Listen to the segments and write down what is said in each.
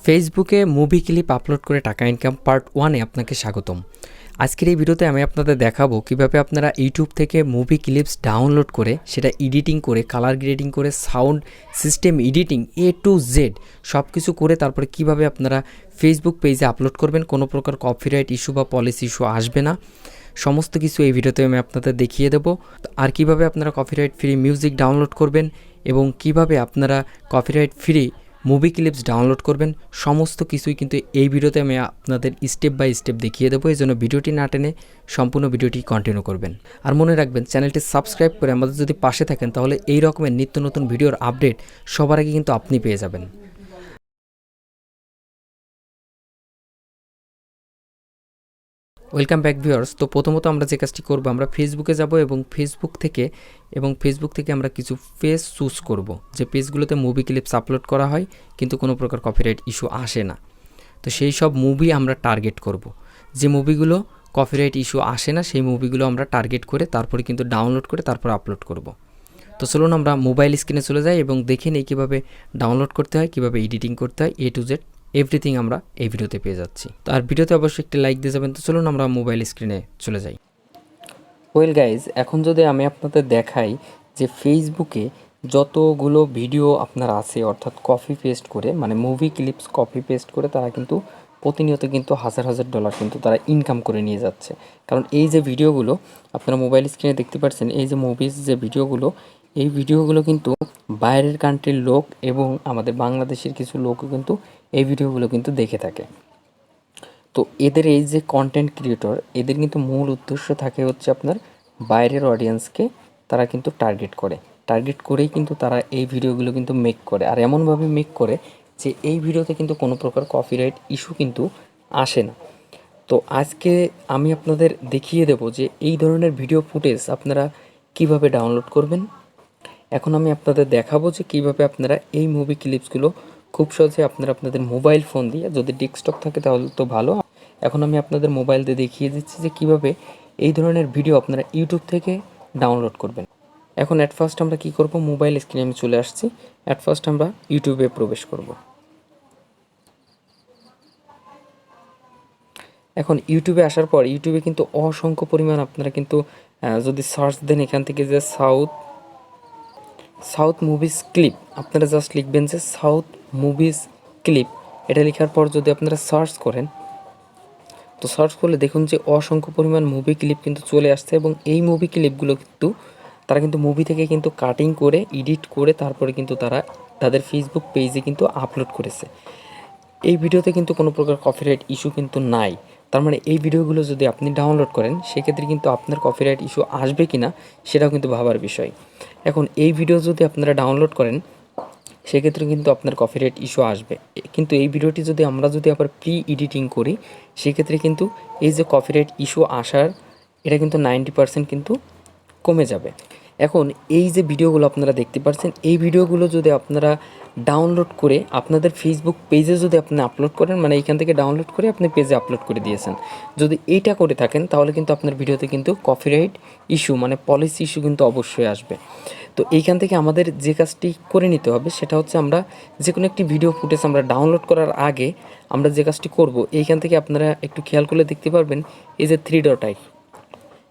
ফেসবুকে movie clip upload করে টাকা ইনকাম পার্ট 1-এ আপনাকে স্বাগতম। আজকের এই ভিডিওতে আমি আপনাদের দেখাবো কিভাবে আপনারা ইউটিউব থেকে মুভি ক্লিপস ডাউনলোড করে সেটা এডিটিং করে কালার গ্রেডিং করে sound system editing A to Z সব কিছু করে তারপরে কিভাবে আপনারা ফেসবুক পেজে আপলোড করবেন, কোনো প্রকার কপিরাইট ইস্যু বা পলিসি ইস্যু আসবে না। সমস্ত কিছু এই ভিডিওতে আমি আপনাদের দেখিয়ে দেবো। আর কিভাবে আপনারা কপিরাইট ফ্রি মিউজিক ডাউনলোড করবেন এবং কিভাবে আপনারা copyright free movie clips download করবেন, সমস্ত কিছুই কিন্তু এই ভিডিওতে আমি আপনাদের স্টেপ বাই স্টেপ দেখিয়ে দেবো। এই জন্য ভিডিওটি না টেনে সম্পূর্ণ ভিডিওটি কন্টিনিউ করবেন। আর মনে রাখবেন, চ্যানেলটি সাবস্ক্রাইব করে আমাদের যদি পাশে থাকেন তাহলে এই রকমের নিত্য নতুন ভিডিওর আপডেট সবার আগে কিন্তু আপনি পেয়ে যাবেন। Welcome back viewers. তো প্রথমত আমরা যে কাজটি করব, আমরা ফেসবুকে যাব এবং ফেসবুক থেকে আমরা কিছু পেজ চুজ করব, যে পেজগুলোতে মুভি ক্লিপস আপলোড করা হয় কিন্তু কোনো প্রকার কপিরাইট ইস্যু আসে না। তো সেই সব মুভি আমরা টার্গেট করব, যে মুভিগুলো কপিরাইট ইস্যু আসে না সেই মুভিগুলো আমরা টার্গেট করে তারপরে কিন্তু ডাউনলোড করে তারপর আপলোড করব। তো চলুন আমরা মোবাইল স্ক্রিনে চলে যাই এবং দেখে নিই কীভাবে ডাউনলোড করতে হয়, কীভাবে এডিটিং করতে হয়, A to Z এভরিথিং আমরা এই ভিডিওতে পেয়ে যাচ্ছি। তো আর ভিডিওতে অবশ্যই একটি লাইক দিয়ে যাবেন। তো চলুন আমরা মোবাইল স্ক্রিনে চলে যাই। ওয়েল গাইজ, এখন যদি আমি আপনাদের দেখাই যে ফেসবুকে যতগুলো ভিডিও আপনার আছে, অর্থাৎ কপি পেস্ট করে, মানে মুভি ক্লিপস কপি পেস্ট করে তারা কিন্তু প্রতিনিয়ত কিন্তু হাজার হাজার ডলার কিন্তু তারা ইনকাম করে নিয়ে যাচ্ছে। কারণ এই যে ভিডিওগুলো আপনারা মোবাইল স্ক্রিনে দেখতে পাচ্ছেন, এই যে মুভিজ যে ভিডিওগুলো, এই ভিডিওগুলো কিন্তু বাইরের কান্ট্রির লোক এবং আমাদের বাংলাদেশের কিছু লোকও কিন্তু এই ভিডিওগুলো কিন্তু দেখে থাকে। তো এদের এই যে কন্টেন্ট ক্রিয়েটর, এদের কিন্তু মূল উদ্দেশ্য থাকে হচ্ছে আপনার বাইরের অডিয়েন্সকে তারা কিন্তু টার্গেট করেই কিন্তু তারা এই ভিডিওগুলো কিন্তু মেক করে। আর এমনভাবে মেক করে যে এই ভিডিওতে কিন্তু কোনো প্রকার কপিরাইট ইস্যু কিন্তু আসে না। তো আজকে আমি আপনাদের দেখিয়ে দেব যে এই ধরনের ভিডিও ফুটেজ আপনারা কিভাবে ডাউনলোড করবেন। এখন আমি আপনাদের দেখাবো যে কিভাবে আপনারা এই মুভি ক্লিপসগুলো খুব সহজে আপনাদের মোবাইল ফোন দিয়ে, যদি ডেস্কটপ থাকে তাহলে তো ভালো। এখন আমি আপনাদের মোবাইল দিয়ে দেখিয়ে দিচ্ছি যে কিভাবে এই ধরনের ভিডিও আপনারা ইউটিউব থেকে ডাউনলোড করবেন। এখন অ্যাট ফার্স্ট আমরা কি করব, মোবাইল স্ক্রিনে আমি চলে আসছি। অ্যাট ফার্স্ট আমরা ইউটিউবে প্রবেশ করব। এখন ইউটিউবে আসার পর ইউটিউবে কিন্তু অসংখ্য পরিমাণ আপনারা কিন্তু যদি সার্চ দেন এখান থেকে যে সাউথ মুভিজ ক্লিপ, আপনারা জাস্ট লিখবেন যে সাউথ মুভিজ ক্লিপ। এটা লেখার পর যদি আপনারা সার্চ করেন, তো সার্চ করলে দেখুন যে অসংখ্য পরিমাণ মুভি ক্লিপ কিন্তু চলে আসছে। এবং এই মুভি ক্লিপগুলো কিন্তু তারা কিন্তু মুভি থেকে কিন্তু কাটিং করে এডিট করে তারপরে কিন্তু তারা তাদের ফেসবুক পেজে কিন্তু আপলোড করেছে। এই ভিডিওতে কিন্তু কোনো প্রকার কপিরাইট ইস্যু কিন্তু নাই। তার মানে এই ভিডিওগুলো যদি আপনি ডাউনলোড করেন সেক্ষেত্রে কিন্তু আপনার কপিরাইট ইস্যু আসবে কি না সেটাও কিন্তু ভাবার বিষয়। এখন এই ভিডিও যদি আপনারা ডাউনলোড করেন সেক্ষেত্রে কিন্তু আপনার কপিরাইট ইস্যু আসবে, কিন্তু এই ভিডিওটি যদি আমরা আবার প্রি এডিটিং করি সেক্ষেত্রে কিন্তু এই যে কপিরাইট ইস্যু আসার এটা কিন্তু 90% কিন্তু কমে যাবে। এখন এই যে ভিডিওগুলো আপনারা দেখতে পাচ্ছেন, এই ভিডিওগুলো যদি আপনারা ডাউনলোড করে আপনাদের ফেসবুক পেজে যদি আপনি আপলোড করেন, মানে এইখান থেকে ডাউনলোড করে আপনি পেজে আপলোড করে দিয়েছেন, যদি এইটা করে থাকেন তাহলে কিন্তু আপনার ভিডিওতে কিন্তু কপিরাইট ইস্যু মানে পলিসি ইস্যু কিন্তু অবশ্যই আসবে। তো এইখান থেকে আমাদের যে কাজটি করে নিতে হবে সেটা হচ্ছে, আমরা যে কোনো একটি ভিডিও ফুটেজ আমরা ডাউনলোড করার আগে আমরা যে কাজটি করব, এইখান থেকে আপনারা একটু খেয়াল করলে দেখতে পারবেন এই যে 3 ডট আইকন,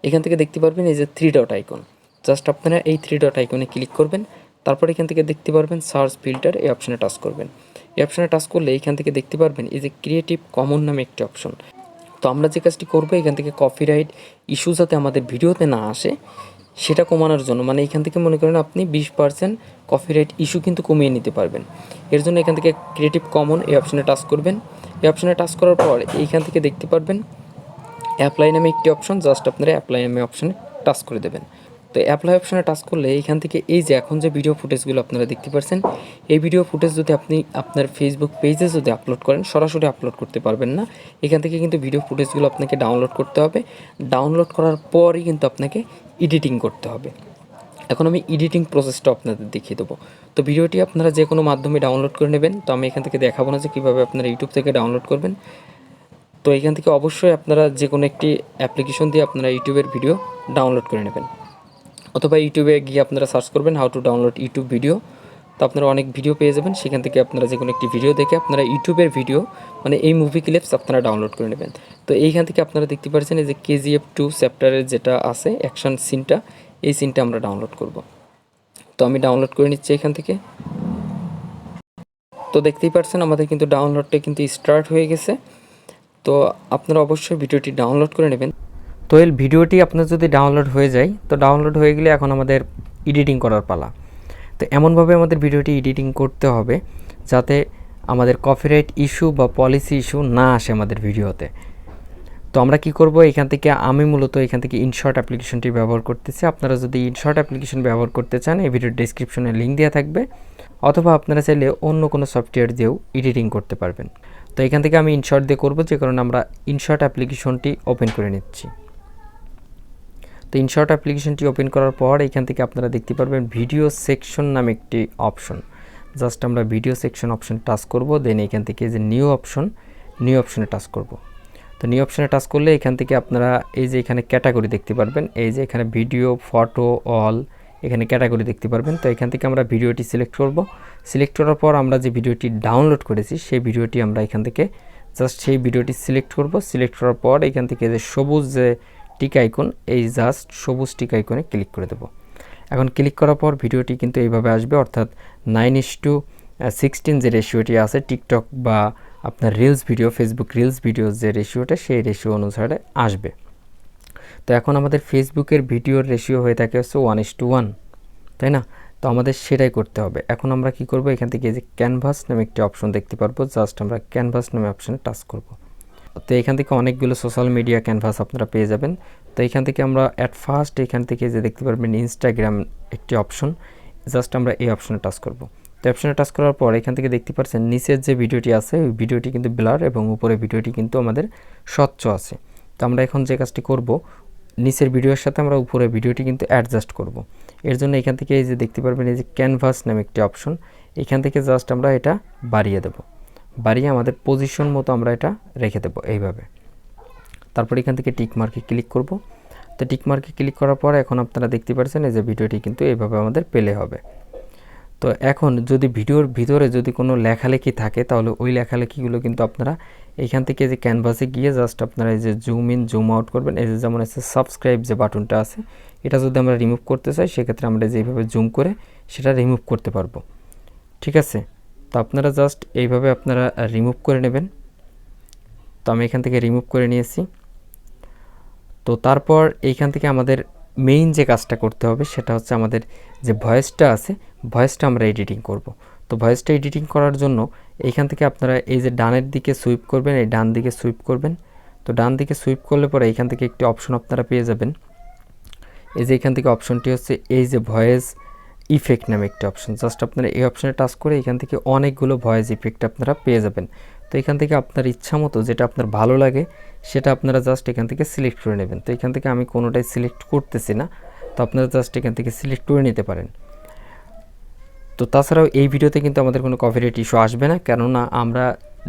এখান থেকে দেখতে পারবেন এই যে 3 ডট আইকন, জাস্ট আপনারা এই 3 ডট আইকনে ক্লিক করবেন। তারপর এখান থেকে দেখতে পারবেন সার্চ ফিল্টার, এই অপশানে টাচ করবেন। এই অপশানে টাচ করলে এখান থেকে দেখতে পারবেন এই যে ক্রিয়েটিভ কমন নামে একটি অপশন। তো আমরা যে কাজটি করবো, এখান থেকে কপিরাইট ইস্যু যাতে আমাদের ভিডিওতে না আসে সেটা কমানোর জন্য, মানে এখান থেকে মনে করেন আপনি 20% কপিরাইট ইস্যু কিন্তু কমিয়ে নিতে পারবেন। এর জন্য এখান থেকে ক্রিয়েটিভ কমন এই অপশানে টাচ করবেন। এই অপশানে টাচ করার পর এইখান থেকে দেখতে পারবেন অ্যাপ্লাই নামে একটি অপশন, জাস্ট আপনারা অ্যাপ্লাই নামে অপশানে টাচ করে দেবেন। তো অ্যাপ্লাই অপশানে টাচ করলে এইখান থেকে এই যে এখন যে ভিডিও ফুটেজগুলো আপনারা দেখতে পাচ্ছেন, এই ভিডিও ফুটেজ যদি আপনি আপনার ফেসবুক পেজে যদি আপলোড করেন, সরাসরি আপলোড করতে পারবেন না। এখান থেকে কিন্তু ভিডিও ফুটেজগুলো আপনাকে ডাউনলোড করতে হবে। ডাউনলোড করার পরই কিন্তু আপনাকে এডিটিং করতে হবে। এখন আমি এডিটিং প্রসেসটা আপনাদের দেখিয়ে দেবো। তো ভিডিওটি আপনারা যে কোনো মাধ্যমে ডাউনলোড করে নেবেন। তো আমি এখান থেকে দেখাবো না যে কীভাবে আপনারা ইউটিউব থেকে ডাউনলোড করবেন। তো এখান থেকে অবশ্যই আপনারা যে কোনো একটি অ্যাপ্লিকেশন দিয়ে আপনারা ইউটিউবের ভিডিও ডাউনলোড করে নেবেন, অথবা ইউটিউবে গিয়ে আপনারা সার্চ করবেন how to download YouTube video. তো আপনারা অনেক ভিডিও পেয়ে যাবেন, সেখান থেকে আপনারা যে কোনো একটি ভিডিও দেখে আপনারা ইউটিউবের ভিডিও মানে এই মুভি ক্লিপস আপনারা ডাউনলোড করে নেবেন। তো এইখান থেকে আপনারা দেখতে পাচ্ছেন এই যে KGF 2 চ্যাপ্টারের যেটা আছে অ্যাকশন সিনটা, এই সিনটা আমরা ডাউনলোড করব। তো আমি ডাউনলোড করে নিচ্ছি এখান থেকে। তো দেখতেই পাচ্ছেন আমাদের কিন্তু ডাউনলোডটা কিন্তু স্টার্ট হয়ে গেছে। তো আপনারা অবশ্যই ভিডিওটি ডাউনলোড করে নেবেন। তো এই ভিডিওটি আপনার যদি ডাউনলোড হয়ে যায়, তো ডাউনলোড হয়ে গেলে এখন আমাদের এডিটিং করার পালা। তো এমনভাবে আমাদের ভিডিওটি এডিটিং করতে হবে যাতে আমাদের কপিরাইট ইস্যু বা পলিসি ইস্যু না আসে আমাদের ভিডিওতে। তো আমরা কি করব, এখান থেকে আমি মূলত এখান থেকে ইনশর্ট অ্যাপ্লিকেশনটি ব্যবহার করতেছি। আপনারা যদি ইনশর্ট অ্যাপ্লিকেশন ব্যবহার করতে চান, এই ভিডিওর ডেসক্রিপশনে লিঙ্ক দেওয়া থাকবে, অথবা আপনারা চাইলে অন্য কোনো সফটওয়্যার দিয়েও এডিটিং করতে পারবেন। তো এখান থেকে আমি ইনশর্ট দিয়ে করব, যে কারণে আমরা ইনশর্ট অ্যাপ্লিকেশনটি ওপেন করে নিচ্ছি। তো ইনশর্ট অ্যাপ্লিকেশনটি ওপেন করার পর এখান থেকে আপনারা দেখতে পারবেন ভিডিও সেকশন নামে একটি অপশন। জাস্ট আমরা ভিডিও সেকশন অপশন টাচ করব, দেন এখান থেকে যে নিউ অপশনে টাচ করব। তো নিউ অপশনে টাচ করলে এখান থেকে আপনারা এই যে এখানে ক্যাটাগরি দেখতে পারবেন, এই যে এখানে ভিডিও, ফটো, অল, এখানে ক্যাটাগরি দেখতে পারবেন। তো এখান থেকে আমরা ভিডিওটি সিলেক্ট করব। সিলেক্ট করার পর আমরা যে ভিডিওটি ডাউনলোড করেছি সেই ভিডিওটি আমরা এখান থেকে জাস্ট সেই ভিডিওটি সিলেক্ট করব। সিলেক্ট করার পর এখান থেকে যে সবুজ যে টিক আইকন, এই জাস্ট সবুজ টিক আইকনে ক্লিক করে দেব। এখন ক্লিক করার পর ভিডিওটি কিন্তু এইভাবে আসবে, অর্থাৎ 9:16 যে রেশিওটি আছে টিকটক বা আপনার reels video, Facebook reels video যে রেশিওটা, সেই রেশিও অনুসারে আসবে। তো এখন আমাদের ফেসবুকের ভিডিওর রেশিও হয়ে থাকে হচ্ছে 1:1, তাই না? তো আমাদের সেটাই করতে হবে। এখন আমরা কি করব, এখান থেকে এই যে ক্যানভাস নামে একটি অপশন দেখতে পারবো, জাস্ট আমরা ক্যানভাস নামে অপশনে টাচ করব। তো এখান থেকে অনেকগুলো সোশ্যাল মিডিয়া ক্যানভাস আপনারা পেয়ে যাবেন। তো এখান থেকে আমরা অ্যাট ফার্স্ট এখান থেকে যে দেখতে পারবেন ইনস্টাগ্রাম একটি অপশন, জাস্ট আমরা এই অপশনে টাচ করব। তো অপশনে টাচ করার পর এখান থেকে দেখতে পাচ্ছেন নিচের যে ভিডিওটি আছে ওই ভিডিওটি কিন্তু ব্লার এবং উপরে ভিডিওটি কিন্তু আমাদের স্বচ্ছ আছে। তো আমরা এখন যে কাজটি করব, নিচের ভিডিওর সাথে আমরা উপরে ভিডিওটি কিন্তু অ্যাডজাস্ট করব। এর জন্য এখান থেকে এই যে দেখতে পারবেন এই যে ক্যানভাস নামে একটি অপশন, এখান থেকে জাস্ট আমরা এটা বাড়িয়ে দেব। বাড়িয়ে আমাদের পজিশন মতো আমরা এটা রেখে দেব এইভাবে। তারপর এখান থেকে টিক মার্কে ক্লিক করব। তো টিক মার্কে ক্লিক করার পর এখন আপনারা দেখতে পাচ্ছেন এই যে ভিডিওটি কিন্তু এইভাবে আমাদের পেলে হবে। তো এখন যদি ভিডিওর ভিতরে যদি কোনো লেখালেখি থাকে, তাহলে ওই লেখালেখিগুলো কিন্তু আপনারা এইখান থেকে যে ক্যানভাসে গিয়ে জাস্ট আপনারা এই যে জুম ইন জুম আউট করবেন। এই যে যেমন আছে সাবস্ক্রাইব যে বাটনটা আছে, এটা যদি আমরা রিমুভ করতে চাই সেক্ষেত্রে আমরা যেভাবে জুম করে সেটা রিমুভ করতে পারবো। ঠিক আছে, তো আপনারা জাস্ট এইভাবে আপনারা রিমুভ করে নেবেন। তো আমি এখান থেকে রিমুভ করে নিয়েছি। তো তারপর এইখান থেকে আমাদের মেইন যে কাজটা করতে হবে সেটা হচ্ছে আমাদের যে ভয়েসটা আছে, ভয়েসটা আমরা এডিটিং করব। তো ভয়েসটা এডিটিং করার জন্য এইখান থেকে আপনারা এই যে ডানের দিকে সুইপ করবেন, এই ডান দিকে সুইপ করবেন। তো ডান দিকে সুইপ করলে পরে এইখান থেকে একটি অপশন আপনারা পেয়ে যাবেন। এই যে এখান থেকে অপশনটি হচ্ছে এই যে ভয়েস ইফেক্ট নামে একটি অপশন, জাস্ট আপনারা এই অপশনে টাচ করে এখান থেকে অনেকগুলো ভয়েস ইফেক্ট আপনারা পেয়ে যাবেন। তো এখান থেকে আপনার ইচ্ছা মতো যেটা আপনার ভালো লাগে সেটা আপনারা জাস্ট এখান থেকে সিলেক্ট করে নেবেন। তো এখান থেকে আমি কোনোটাই সিলেক্ট করতেছি না, তো আপনারা জাস্ট এখান থেকে সিলেক্ট করে নিতে পারেন। তো তাছাড়াও এই ভিডিওতে কিন্তু আমাদের কোনো কপিরাইট ইস্যু আসবে না, কেননা আমরা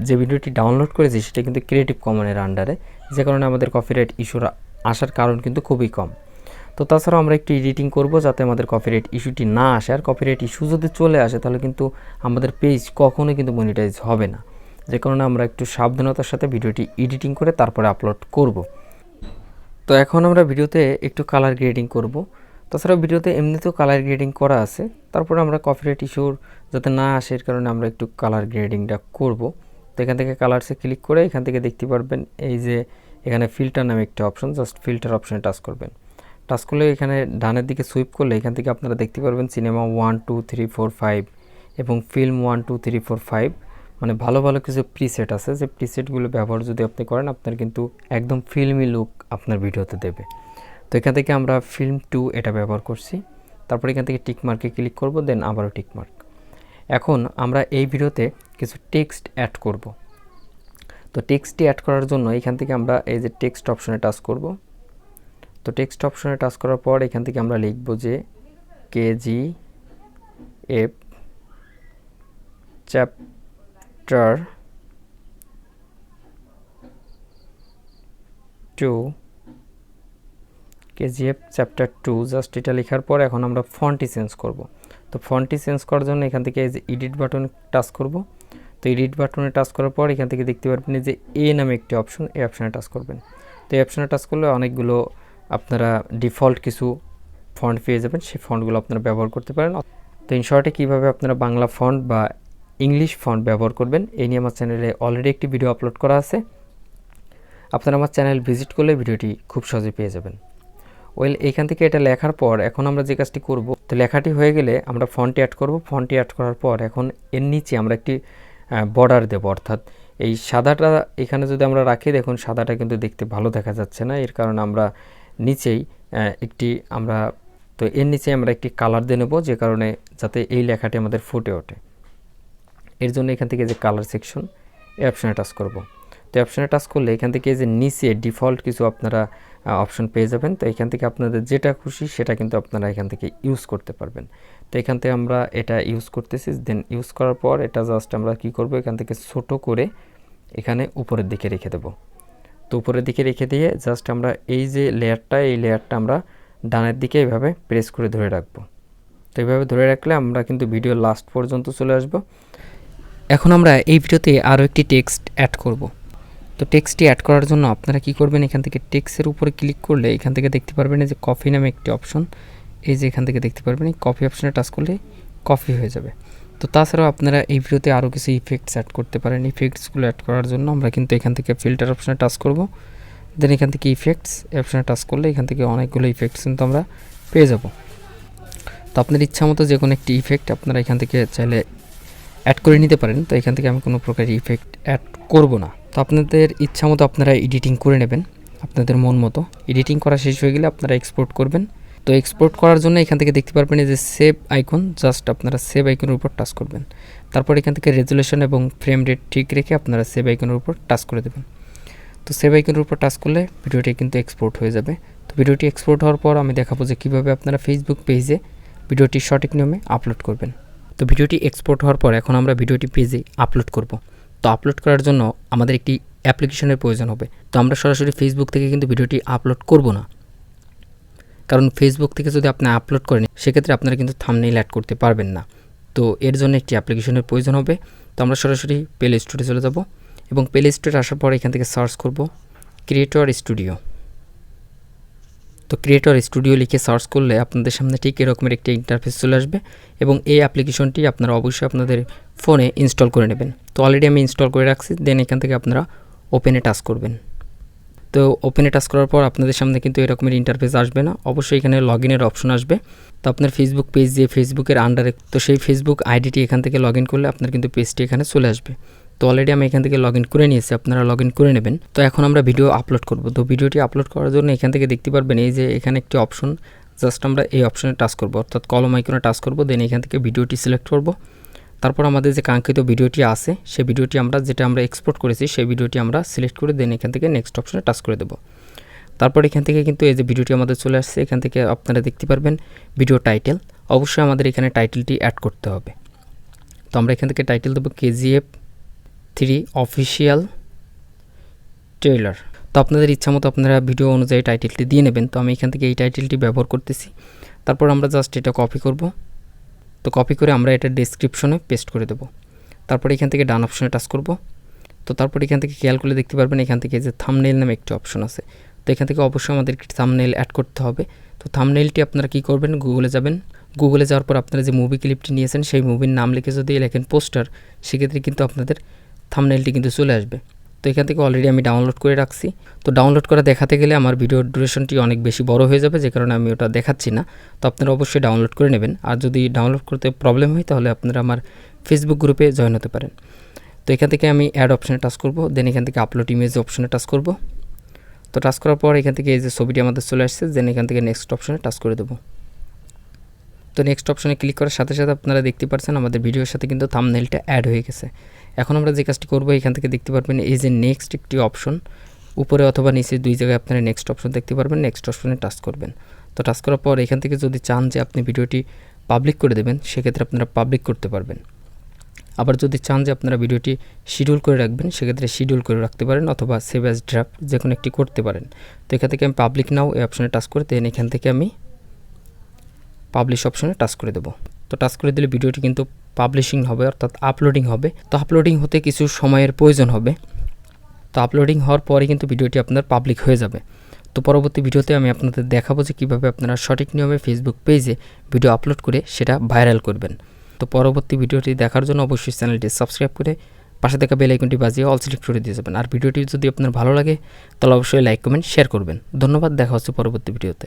যে ভিডিওটি ডাউনলোড করেছি সেটা কিন্তু ক্রিয়েটিভ কমনের আন্ডারে, যে কারণে আমাদের কপিরাইট ইস্যুর আসার কারণ কিন্তু খুবই কম। তো তাছাড়াও আমরা একটু এডিটিং করব যাতে আমাদের কপিরাইট ইস্যুটি না আসে। আর কপিরাইট ইস্যু যদি চলে আসে তাহলে কিন্তু আমাদের পেজ কখনোই কিন্তু মনিটাইজ হবে না, যে কারণে আমরা একটু সাবধানতার সাথে ভিডিওটি এডিটিং করে তারপরে আপলোড করব। তো এখন আমরা ভিডিওতে একটু কালার গ্রেডিং করব। তাছাড়াও ভিডিওতে এমনিতেও কালার গ্রেডিং করা আছে, তারপরে আমরা কপিরাইট ইস্যুর যাতে না আসে এর কারণে আমরা একটু কালার গ্রেডিংটা করব। তো এখান থেকে কালারসে ক্লিক করে এখান থেকে দেখতে পারবেন এই যে এখানে ফিল্টার নামে একটা অপশন, জাস্ট ফিল্টার অপশনে টাচ করবেন। টাচ করলে এখানে ডানের দিকে সুইপ করলে এখান থেকে আপনারা দেখতে পারবেন সিনেমা 1 2 3 4 5 এবং ফিল্ম 1 2 3 4 5, মানে ভালো ভালো কিছু প্রিসেট আছে, যে প্রিসেটগুলো ব্যবহার যদি আপনি করেন আপনার কিন্তু একদম ফিল্মি লুক আপনার ভিডিওতে দেবে। তো এখান থেকে আমরা ফিল্ম 2 এটা ব্যবহার করছি। তারপর এখান থেকে টিক মার্কে ক্লিক করব, দেন আবারও টিক মার্ক। এখন আমরা এই ভিডিওতে কিছু টেক্সট অ্যাড করব। তো টেক্সটটি অ্যাড করার জন্য এখান থেকে আমরা এই যে টেক্সট অপশনে টাচ করব। তো টেক্সট অপশনে টাচ করার পর এখান থেকে আমরা লিখব যে KGF chapter 2, KGF chapter 2, just এটা লেখার পর এখন আমরা ফন্টটি চেঞ্জ করব। তো তো ফন্টটি চেঞ্জ করার জন্য এখান থেকে এই যে এডিট বাটনে টাচ করব। তো এডিট বাটনে টাচ করার পর এখান থেকে দেখতে পারবেন যে এ নামে একটি অপশন, এই অপশানে টাচ করবেন। তো এই অপশানে টাচ করলে অনেকগুলো আপনারা ডিফল্ট কিছু ফন্ট পেয়ে যাবেন, সেই ফন্টগুলো আপনারা ব্যবহার করতে পারেন। তো ইন শর্টে কীভাবে আপনারা বাংলা ফন্ট বা ইংলিশ ফন্ট ব্যবহার করবেন এই নিয়ে আমার চ্যানেলে অলরেডি একটি ভিডিও আপলোড করা আছে, আপনারা আমার চ্যানেল ভিজিট করলে ভিডিওটি খুব সহজে পেয়ে যাবেন। এইখান থেকে এটা লেখার পর এখন আমরা যে কাজটি করব, তো লেখাটি হয়ে গেলে আমরা ফন্টটি অ্যাড করব। ফন্টটি অ্যাড করার পর এখন এর নিচে আমরা একটি বর্ডার দেব, অর্থাৎ এই সাদাটা এখানে যদি আমরা রাখি, দেখুন সাদাটা কিন্তু দেখতে ভালো দেখা যাচ্ছে না, এর কারণে আমরা নিচেই এর নিচে আমরা একটি কালার দিয়ে নেব, যে কারণে যাতে এই লেখাটি আমাদের ফুটে ওঠে। এর জন্য এখান থেকে যে কালার সেকশন, এই অপশানে টাচ করব। তো অপশানে টাচ করলে এখান থেকে যে নিচে ডিফল্ট কিছু আপনারা অপশন পেয়ে যাবেন। তো এখান থেকে আপনাদের যেটা খুশি সেটা কিন্তু আপনারা এখান থেকে ইউজ করতে পারবেন। তো এখান থেকে আমরা এটা ইউজ করতেছি। দেন ইউজ করার পর এটা জাস্ট আমরা কি করব, এখান থেকে ছোট করে এখানে উপরের দিকে রেখে দেব। তো উপরের দিকে রেখে দিয়ে জাস্ট আমরা এই যে লেয়ারটা, এই লেয়ারটা আমরা ডানের দিকে এইভাবে প্রেস করে ধরে রাখবো। তো এইভাবে ধরে রাখলে আমরা কিন্তু ভিডিও লাস্ট পর্যন্ত চলে আসব। এখন আমরা এই ভিডিওতে আরও একটি টেক্সট অ্যাড করব। তো টেক্সটটি অ্যাড করার জন্য আপনারা কি করবেন, এখান থেকে টেক্সটের উপরে ক্লিক করলে এখান থেকে দেখতে পারবেন যে কপি নামে একটি অপশন, এই যে এখান থেকে দেখতে পারবেন এই কপি অপশনে টাচ করলে কপি হয়ে যাবে। তো তাছাড়াও আপনারা এই ভিডিওতে আরও কিছু ইফেক্টস অ্যাড করতে পারেন। ইফেক্টসগুলো অ্যাড করার জন্য আমরা কিন্তু এখান থেকে ফিল্টার অপশনে টাচ করব। দেন এখান থেকে ইফেক্টস অপশনে টাচ করলে এখান থেকে অনেকগুলো ইফেক্টস কিন্তু আমরা পেয়ে যাব। তো আপনার ইচ্ছা মতো যে কোনো একটি ইফেক্ট আপনারা এখান থেকে চাইলে অ্যাড করে নিতে পারেন। তো এখান থেকে আমি কোনো প্রকার ইফেক্ট অ্যাড করব না। তো আপনাদের ইচ্ছা মতো আপনারা এডিটিং করে নেবেন, আপনাদের মন মতো। এডিটিং করা শেষ হয়ে গেলে আপনারা এক্সপোর্ট করবেন। তো এক্সপোর্ট করার জন্য এখান থেকে দেখতে পারবেন যে সেভ আইকন, জাস্ট আপনারা সেভ আইকনের উপর টাচ করবেন। তারপর এখান থেকে রেজুলেশন এবং ফ্রেম রেট ঠিক রেখে আপনারা সেভ আইকনের উপর টাচ করে দেবেন। তো সেভ আইকনের উপর টাচ করলে ভিডিওটি কিন্তু এক্সপোর্ট হয়ে যাবে। তো ভিডিওটি এক্সপোর্ট হওয়ার পর আমি দেখাবো যে কীভাবে আপনারা ফেসবুক পেজে ভিডিওটি সঠিক নিয়মে আপলোড করবেন। তো ভিডিওটি এক্সপোর্ট হওয়ার পর এখন আমরা ভিডিওটি পেজে আপলোড করব। তো আপলোড করার জন্য আমাদের একটি অ্যাপ্লিকেশনের প্রয়োজন হবে। তো আমরা সরাসরি ফেসবুক থেকে কিন্তু ভিডিওটি আপলোড করব না, কারণ ফেসবুক থেকে যদি আপনি আপলোড করেন সেক্ষেত্রে আপনারা কিন্তু থাম্বনেইল অ্যাড করতে পারবেন না। তো এর জন্য একটি অ্যাপ্লিকেশনের প্রয়োজন হবে। তো আমরা সরাসরি প্লে স্টোরে চলে যাব এবং প্লে স্টোরে আসার পর এখান থেকে সার্চ করব ক্রিয়েটর স্টুডিও। তো ক্রিয়েটর স্টুডিও লিখে সার্চ করলে আপনাদের সামনে ঠিক এরকমের একটি ইন্টারফেস চলে আসবে এবং এই অ্যাপ্লিকেশনটি আপনারা অবশ্যই আপনাদের ফোনে ইনস্টল করে নেবেন। তো অলরেডি আমি ইনস্টল করে রাখছি। দেন এখান থেকে আপনারা ওপেনে টাচ করবেন। তো ওপেনে টাচ করার পর আপনাদের সামনে কিন্তু এরকমের ইন্টারফেস আসবে না, অবশ্যই এখানে লগ ইনের অপশন আসবে। তো আপনার ফেসবুক পেজ যে ফেসবুকের আন্ডারে, তো সেই ফেসবুক আইডিটি এখান থেকে লগ ইন করলে আপনার কিন্তু পেজটি এখানে চলে আসবে। তো অলরেডি আমি এখান থেকে লগ ইন করে নিয়েছি, আপনারা লগ ইন করে নেবেন। তো এখন আমরা ভিডিও আপলোড করব। তো ভিডিওটি আপলোড করার জন্য এখান থেকে দেখতে পারবেন এই যে এখানে একটি অপশন, জাস্ট আমরা এই অপশনে টাচ করব, অর্থাৎ কলম আইকনে টাচ করব। দেন এখান থেকে ভিডিওটি সিলেক্ট করব। তারপর আমাদের যে কাঙ্ক্ষিত ভিডিওটি আছে সেই ভিডিওটি যেটা আমরা এক্সপোর্ট করেছি সেই ভিডিওটি আমরা সিলেক্ট করে দেন এখান থেকে নেক্সট অপশনে টাচ করে দেব। তারপর এখান থেকে কিন্তু এই যে ভিডিওটি আমাদের চলে আসছে, এখান থেকে আপনারা দেখতে পারবেন ভিডিও টাইটেল। অবশ্যই আমাদের এখানে টাইটেলটি অ্যাড করতে হবে। তো আমরা এখান থেকে টাইটেল দেবো KGF 3 অফিসিয়াল ট্রেলার। তো আপনাদের ইচ্ছা মতো আপনারা ভিডিও অনুযায়ী টাইটেলটি দিয়ে নেবেন। তো আমি এখান থেকে এই টাইটেলটি ব্যবহার করতেছি। তারপর আমরা জাস্ট এটা কপি করব। তো কপি করে আমরা এটা ডেসক্রিপশনে পেস্ট করে দেব। তারপর এখান থেকে ডান অপশনে টাচ করব। তো তারপর এখান থেকে খেয়াল করলে দেখতে পারবেন এখান থেকে যে থাম্বনেইল নামে একটি অপশন আছে। তো এখান থেকে অবশ্যই আমাদের একটি থাম্বনেইল অ্যাড করতে হবে। তো থাম্বনেইলটি আপনারা কি করবেন, গুগলে যাবেন। গুগলে যাওয়ার পর আপনারা যে মুভি ক্লিপটি নিয়েছেন সেই মুভির নাম লিখে যদি লেখেন পোস্টার, সেক্ষেত্রে কিন্তু আপনাদের থাম্বনেইলটি কিন্তু চলে আসবে। তো এখান থেকে অলরেডি আমি ডাউনলোড করে রাখছি। তো ডাউনলোড করা দেখাতে গেলে আমার ভিডিওর ডিউরেশনটি অনেক বেশি বড় হয়ে যাবে, যে কারণে আমি ওটা দেখাচ্ছি না। তো আপনারা অবশ্যই ডাউনলোড করে নেবেন। আর যদি ডাউনলোড করতে প্রবলেম হয় তাহলে আপনারা আমার ফেসবুক গ্রুপে জয়েন হতে পারেন। তো এখান থেকে আমি অ্যাড অপশনে টাচ করব। দেন এখান থেকে আপলোড ইমেজ অপশনে টাচ করব। তো টাচ করার পর এখান থেকে এই যে ছবিটি আমাদের চলে আসছে, দেন এখান থেকে নেক্সট অপশনে টাচ করে দেব। তো নেক্সট অপশনে ক্লিক করার সাথে সাথে আপনারা দেখতে পাচ্ছেন আমাদের ভিডিওর সাথে কিন্তু থাম্বনেইলটা অ্যাড হয়ে গেছে। এখন আমরা যে কাজটি করব, এখান থেকে দেখতে পারবেন এই যে নেক্সট একটি অপশন, উপরে অথবা নিচে দুই জায়গায় আপনারা নেক্সট অপশন দেখতে পারবেন। নেক্সট অপশনে টাচ করবেন। তো টাচ করার পর এখান থেকে যদি চান যে আপনি ভিডিওটি পাবলিক করে দেবেন, সেক্ষেত্রে আপনারা পাবলিক করতে পারবেন। আবার যদি চান যে আপনারা ভিডিওটি শিডিউল করে রাখবেন, সেক্ষেত্রে শিডিউল করে রাখতে পারেন, অথবা সেভ অ্যাজ ড্রাফট যে কোনো একটি করতে পারেন। তো এখান থেকে আমি পাবলিক নাও এই অপশনে টাচ করে দেন এখান থেকে আমি পাবলিশ অপশনে টাচ করে দেব। তো টাচ করে দিলে ভিডিওটি কিন্তু পাবলিশিং হবে, অর্থাৎ আপলোডিং হবে। তো আপলোডিং হতে কিছু সময়ের প্রয়োজন হবে। তো আপলোডিং হওয়ার পরে কিন্তু ভিডিওটি আপনার পাবলিক হয়ে যাবে। তো পরবর্তী ভিডিওতে আমি আপনাদের দেখাবো যে কীভাবে আপনারা সঠিক নিয়মে ফেসবুক পেজে ভিডিও আপলোড করে সেটা ভাইরাল করবেন। তো পরবর্তী ভিডিওটি দেখার জন্য অবশ্যই চ্যানেলটি সাবস্ক্রাইব করে পাশে থাকা বেল আইকনটি বাজিয়ে অল সিলেক্ট করে দিয়ে যাবেন। আর ভিডিওটি যদি আপনার ভালো লাগে তাহলে অবশ্যই লাইক কমেন্ট শেয়ার করবেন। ধন্যবাদ, দেখা হচ্ছে পরবর্তী ভিডিওতে।